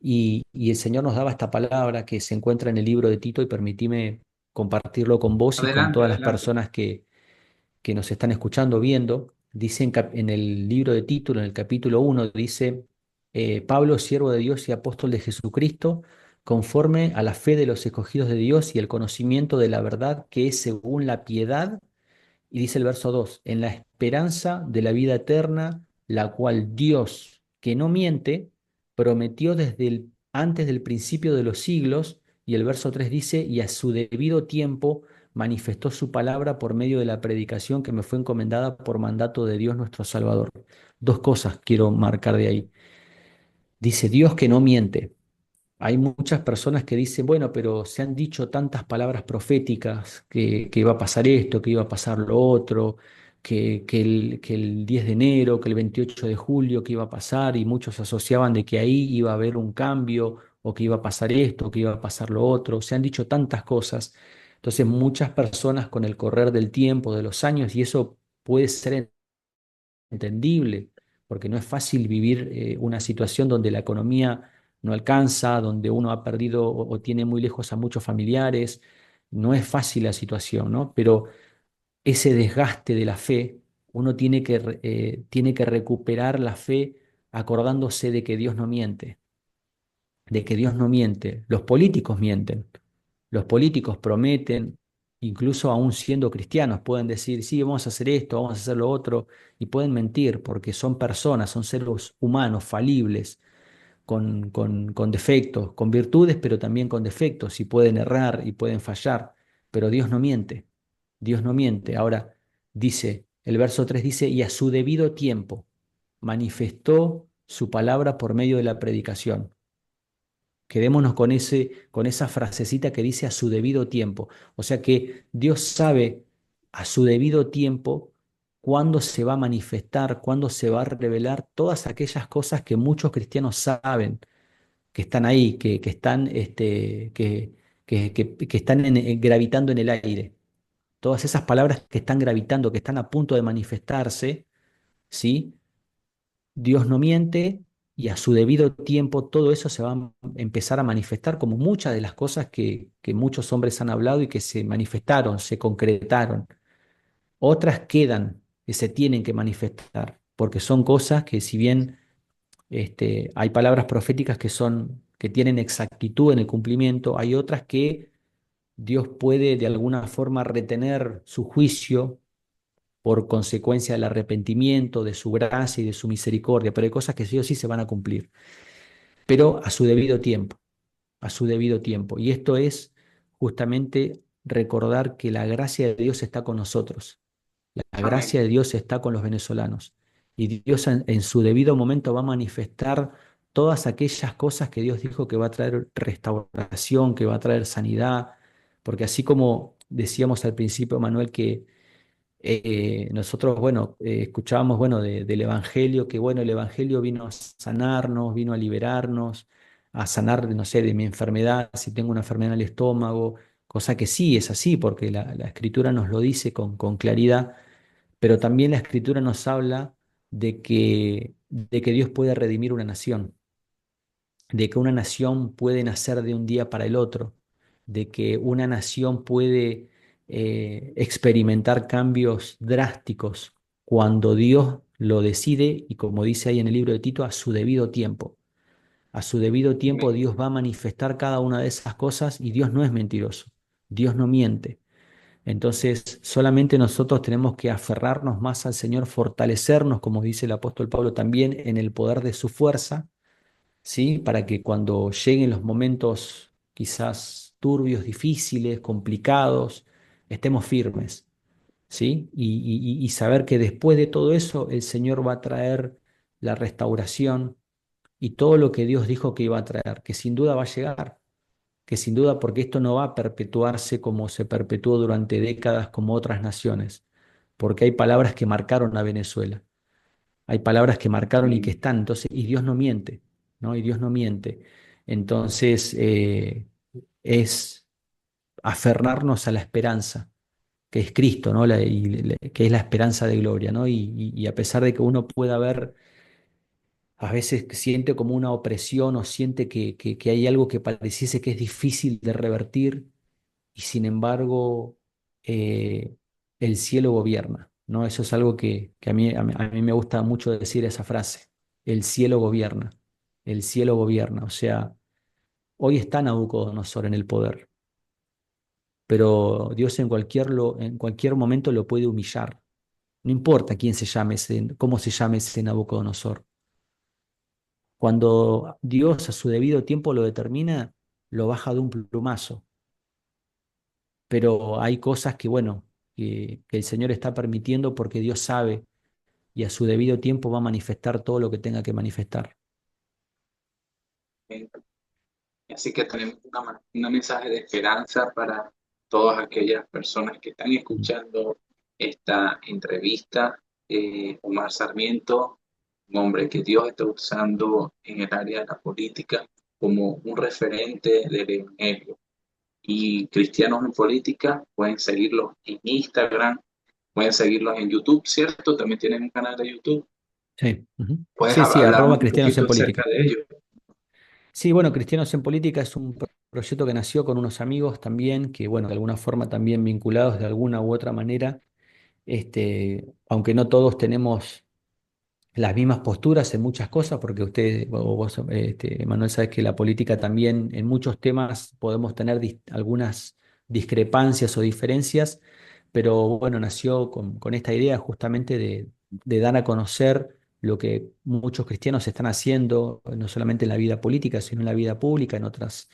y el Señor nos daba esta palabra que se encuentra en el libro de Tito, y permitime compartirlo con vos y con Adelante, todas las adelante. personas que nos están escuchando, viendo. Dice en el libro de Tito, en el capítulo 1, dice, Pablo, siervo de Dios y apóstol de Jesucristo, conforme a la fe de los escogidos de Dios y el conocimiento de la verdad que es según la piedad, y dice el verso 2 en la esperanza de la vida eterna, la cual Dios, que no miente, prometió antes del principio de los siglos. Y el verso 3 dice, y a su debido tiempo manifestó su palabra por medio de la predicación que me fue encomendada por mandato de Dios nuestro Salvador. Dos cosas quiero marcar de ahí. Dice Dios que no miente. Hay muchas personas que dicen, bueno, pero se han dicho tantas palabras proféticas que iba a pasar esto, que iba a pasar lo otro, que el 10 de enero, que el 28 de julio, que iba a pasar, y muchos asociaban de que ahí iba a haber un cambio, o que iba a pasar esto, que iba a pasar lo otro. Se han dicho tantas cosas. Entonces, muchas personas con el correr del tiempo, de los años, y eso puede ser entendible, porque no es fácil vivir una situación donde la economía no alcanza, donde uno ha perdido o tiene muy lejos a muchos familiares. No es fácil la situación, ¿no? Pero ese desgaste de la fe, uno tiene que recuperar la fe acordándose de que Dios no miente, de que Dios no miente. Los políticos mienten, los políticos prometen, incluso aún siendo cristianos, pueden decir, sí, vamos a hacer esto, vamos a hacer lo otro, y pueden mentir porque son personas, son seres humanos, falibles, con defectos, con virtudes, pero también con defectos, y pueden errar y pueden fallar, pero Dios no miente, Dios no miente. Ahora dice, el verso 3 dice, y a su debido tiempo manifestó su palabra por medio de la predicación. Quedémonos con esa frasecita que dice a su debido tiempo. O sea que Dios sabe a su debido tiempo cuándo se va a manifestar, cuándo se va a revelar todas aquellas cosas que muchos cristianos saben, que están ahí, que están, que están gravitando en el aire. Todas esas palabras que están gravitando, que están a punto de manifestarse, ¿sí? Dios no miente, y a su debido tiempo todo eso se va a empezar a manifestar, como muchas de las cosas que muchos hombres han hablado y que se manifestaron, se concretaron. Otras quedan, que se tienen que manifestar, porque son cosas que, si bien hay palabras proféticas que tienen exactitud en el cumplimiento, hay otras que Dios puede de alguna forma retener su juicio por consecuencia del arrepentimiento, de su gracia y de su misericordia, pero hay cosas que sí o sí se van a cumplir, pero a su debido tiempo, a su debido tiempo. Y esto es justamente recordar que la gracia de Dios está con nosotros, la Amén. gracia de Dios está con los venezolanos, y Dios en su debido momento va a manifestar todas aquellas cosas que Dios dijo que va a traer restauración, que va a traer sanidad, porque así como decíamos al principio, Manuel, que nosotros, bueno, escuchábamos, bueno, del Evangelio, que bueno, el Evangelio vino a sanarnos, vino a liberarnos, a sanar, no sé, de mi enfermedad, si tengo una enfermedad en el estómago, cosa que sí es así, porque la Escritura nos lo dice con claridad, pero también la Escritura nos habla de que Dios puede redimir una nación, de que una nación puede nacer de un día para el otro, de que una nación puede experimentar cambios drásticos cuando Dios lo decide, y como dice ahí en el libro de Tito, a su debido tiempo. A su debido tiempo Amén. Dios va a manifestar cada una de esas cosas, y Dios no es mentiroso, Dios no miente. Entonces, solamente nosotros tenemos que aferrarnos más al Señor, fortalecernos, como dice el apóstol Pablo también, en el poder de su fuerza, ¿sí? Para que cuando lleguen los momentos quizás turbios, difíciles, complicados, estemos firmes, ¿sí? Y saber que después de todo eso el Señor va a traer la restauración y todo lo que Dios dijo que iba a traer, que sin duda va a llegar, que sin duda, porque esto no va a perpetuarse como se perpetuó durante décadas como otras naciones, porque hay palabras que marcaron a Venezuela, hay palabras que marcaron y que Amén. están, entonces, y Dios no miente, ¿no? Y Dios no miente. Entonces, es, aferrarnos a la esperanza, que es Cristo, ¿no? Que es la esperanza de gloria, ¿no? Y a pesar de que uno pueda ver, a veces siente como una opresión o siente que hay algo que pareciese que es difícil de revertir, y sin embargo eh, el cielo gobierna, ¿no? Eso es algo que a mí me gusta mucho decir esa frase, el cielo gobierna, el cielo gobierna, o sea, hoy está Nabucodonosor en el poder, pero Dios en cualquier momento lo puede humillar, no importa quién se llame cómo se llame ese Nabucodonosor. Cuando Dios a su debido tiempo lo determina, lo baja de un plumazo. Pero hay cosas que, bueno, que el Señor está permitiendo porque Dios sabe y a su debido tiempo va a manifestar todo lo que tenga que manifestar. Así que tenemos un mensaje de esperanza para todas aquellas personas que están Mm. escuchando esta entrevista. Omar Sarmiento, un hombre que Dios está usando en el área de la política como un referente del evangelio. Y cristianos en política pueden seguirlos en Instagram, pueden seguirlos en YouTube, ¿cierto? También tienen un canal de YouTube. Sí, ujú. ¿Puedes Sí, sí, hablarnos arroba un Cristianos poquito en acerca Política. de ello? Sí, bueno, Cristianos en Política es un proyecto que nació con unos amigos también, que bueno, de alguna forma también vinculados de alguna u otra manera, aunque no todos tenemos las mismas posturas en muchas cosas, porque usted, o vos, Manuel, sabes que la política también en muchos temas podemos tener algunas discrepancias o diferencias, pero bueno, nació con esta idea justamente de dar a conocer lo que muchos cristianos están haciendo, no solamente en la vida política, sino en la vida pública, en otras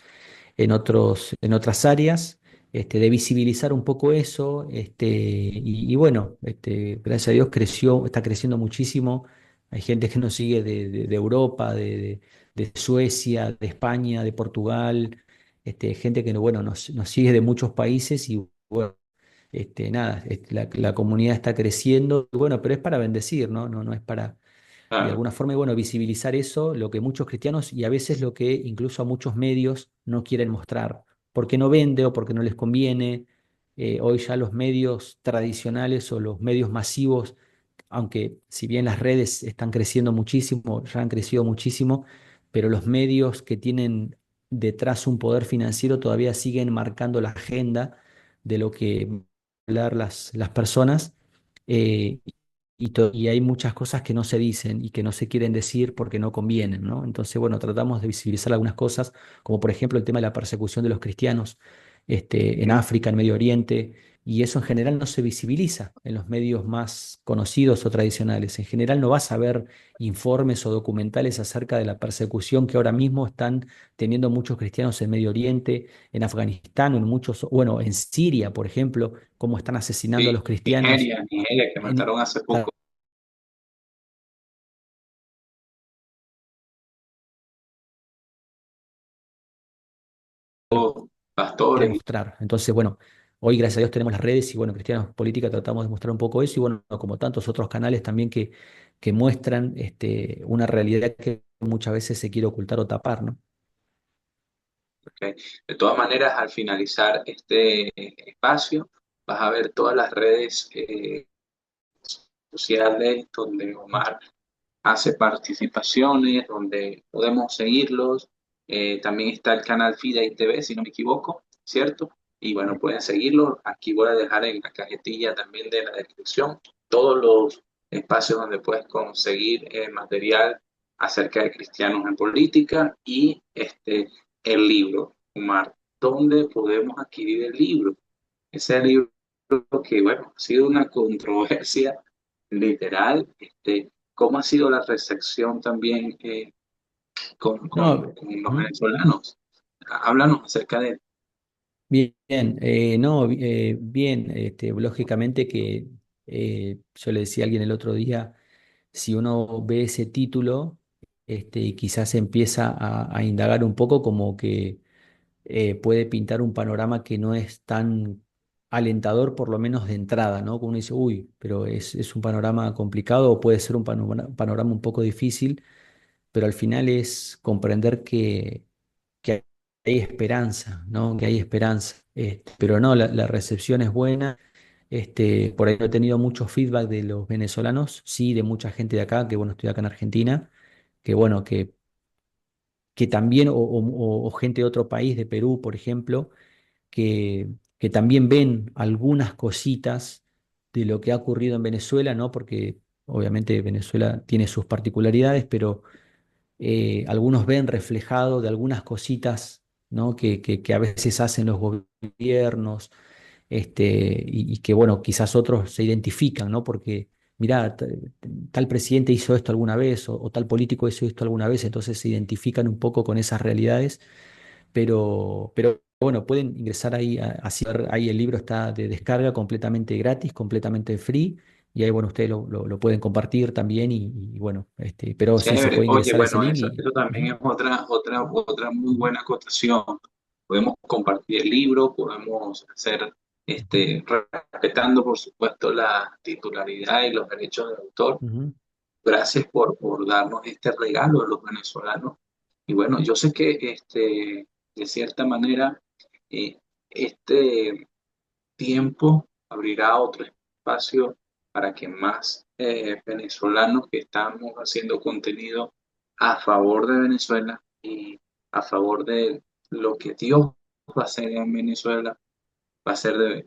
áreas, de visibilizar un poco eso, y bueno, gracias a Dios está creciendo muchísimo. Hay gente que nos sigue de Europa, de Suecia, de España, de Portugal, gente que bueno, nos sigue de muchos países y bueno, nada, la comunidad está creciendo, y bueno, pero es para bendecir, ¿no? No es para y de Claro, alguna forma, y bueno, visibilizar eso, lo que muchos cristianos y a veces lo que incluso a muchos medios no quieren mostrar, porque no vende o porque no les conviene. Hoy ya los medios tradicionales o los medios masivos, aunque si bien las redes están creciendo muchísimo, ya han crecido muchísimo, pero los medios que tienen detrás un poder financiero todavía siguen marcando la agenda de lo que hablar las personas. eh, y hay muchas cosas que no se dicen y que no se quieren decir porque no convienen, ¿no? Entonces, bueno, tratamos de visibilizar algunas cosas, como por ejemplo el tema de la persecución de los cristianos, en África, en Medio Oriente, y eso en general no se visibiliza en los medios más conocidos o tradicionales. En general no vas a ver informes o documentales acerca de la persecución que ahora mismo están teniendo muchos cristianos en Medio Oriente, en Afganistán, o en muchos, bueno, en Siria, por ejemplo, cómo están asesinando a sí. los cristianos. Nigeria, que En, mataron hace poco quiere pastores. mostrar. Entonces, bueno, hoy gracias a Dios tenemos las redes y bueno, Cristianos Política tratamos de mostrar un poco eso y bueno, como tantos otros canales también que muestran una realidad que muchas veces se quiere ocultar o tapar, ¿no? ¿Ok? De todas maneras, al finalizar este espacio, vas a ver todas las redes sociales donde Omar hace participaciones, donde podemos seguirlos. También está el canal Fidei TV, si no me equivoco, ¿cierto? Y bueno, pueden seguirlo. Aquí voy a dejar en la cajetilla también de la descripción todos los espacios donde puedes conseguir material acerca de cristianos en política y el libro, Omar. ¿Dónde podemos adquirir el libro? Ese libro que, bueno, ha sido una controversia literal. ¿Cómo ha sido la recepción también No, con los ujú. venezolanos? Háblanos acerca de... Bien, no, bien, lógicamente que yo le decía a alguien el otro día, si uno ve ese título, y quizás empieza a indagar un poco como que puede pintar un panorama que no es tan alentador, por lo menos de entrada, ¿no? Como uno dice, uy, pero es un panorama complicado o puede ser un panorama un poco difícil, pero al final es comprender que hay esperanza, ¿no? Que hay esperanza. Pero no, la recepción es buena. Por ahí no he tenido mucho feedback de los venezolanos, sí, de mucha gente de acá, que bueno, estoy acá en Argentina, que bueno, que también, o gente de otro país, de Perú, por ejemplo, que también ven algunas cositas de lo que ha ocurrido en Venezuela, ¿no? Porque obviamente Venezuela tiene sus particularidades, pero algunos ven reflejado de algunas cositas, ¿no? Que a veces hacen los gobiernos, y que, bueno, quizás otros se identifican, ¿no? Porque, mirá, tal presidente hizo esto alguna vez, o tal político hizo esto alguna vez, entonces se identifican un poco con esas realidades, pero bueno, pueden ingresar ahí, así, ahí el libro está de descarga completamente gratis, completamente free. Y ahí, bueno, ustedes lo pueden compartir también y bueno, pero sí se Chévere. puede Oye, ingresar a ese bueno, link eso también ujú, es otra muy buena acotación. Podemos compartir el libro, podemos hacer, respetando, por supuesto, la titularidad y los derechos de autor. ujú, Gracias por darnos este regalo a los venezolanos. Y bueno, yo sé que de cierta manera eh, este tiempo abrirá otro espacio para que más venezolanos que estamos haciendo contenido a favor de Venezuela y a favor de lo que Dios va a hacer en Venezuela, va a ser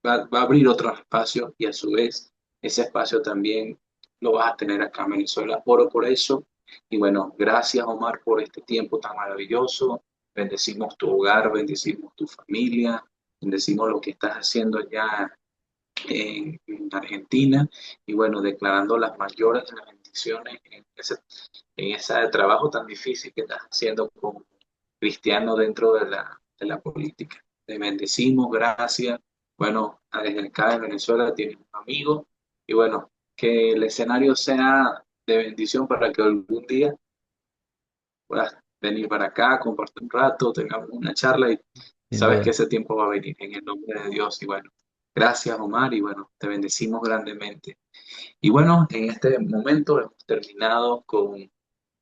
va a abrir otro espacio y a su vez ese espacio también lo vas a tener acá en Venezuela. Oro por eso. Y bueno, gracias Omar por este tiempo tan maravilloso. Bendecimos tu hogar, bendecimos tu familia, bendecimos lo que estás haciendo allá en Argentina y bueno, declarando las mayores de las bendiciones en ese trabajo tan difícil que estás haciendo como cristiano dentro de la política. Te bendecimos, gracias. Bueno, desde acá de Venezuela tienes un amigo y bueno, que el escenario sea de bendición para que algún día puedas venir para acá, compartir un rato, tengamos una charla y sin sabes que duda. ese tiempo va a venir en el nombre de Dios. Y bueno, gracias Omar y bueno, te bendecimos grandemente. Y bueno, en este momento hemos terminado con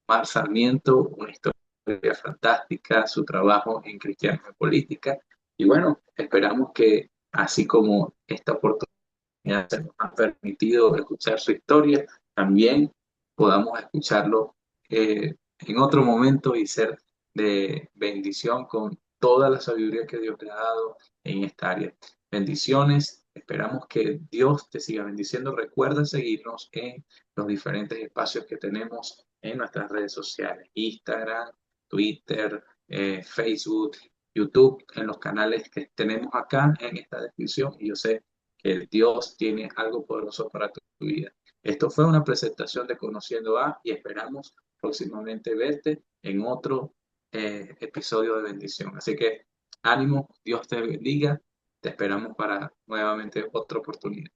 Mar Sarmiento, una historia fantástica, su trabajo en Cristianos en Política. Y bueno, esperamos que así como esta oportunidad se nos ha permitido escuchar su historia, también podamos escucharlo en otro momento y ser de bendición con toda la sabiduría que Dios te ha dado en esta área. Bendiciones, esperamos que Dios te siga bendiciendo. Recuerda seguirnos en los diferentes espacios que tenemos en nuestras redes sociales, Instagram, Twitter, Facebook, YouTube, en los canales que tenemos acá en esta descripción. Y yo sé que Dios tiene algo poderoso para tu vida. Esto fue una presentación de Conociendo a y esperamos próximamente verte en otro episodio de bendición. Así que ánimo, Dios te bendiga, te esperamos para nuevamente otra oportunidad.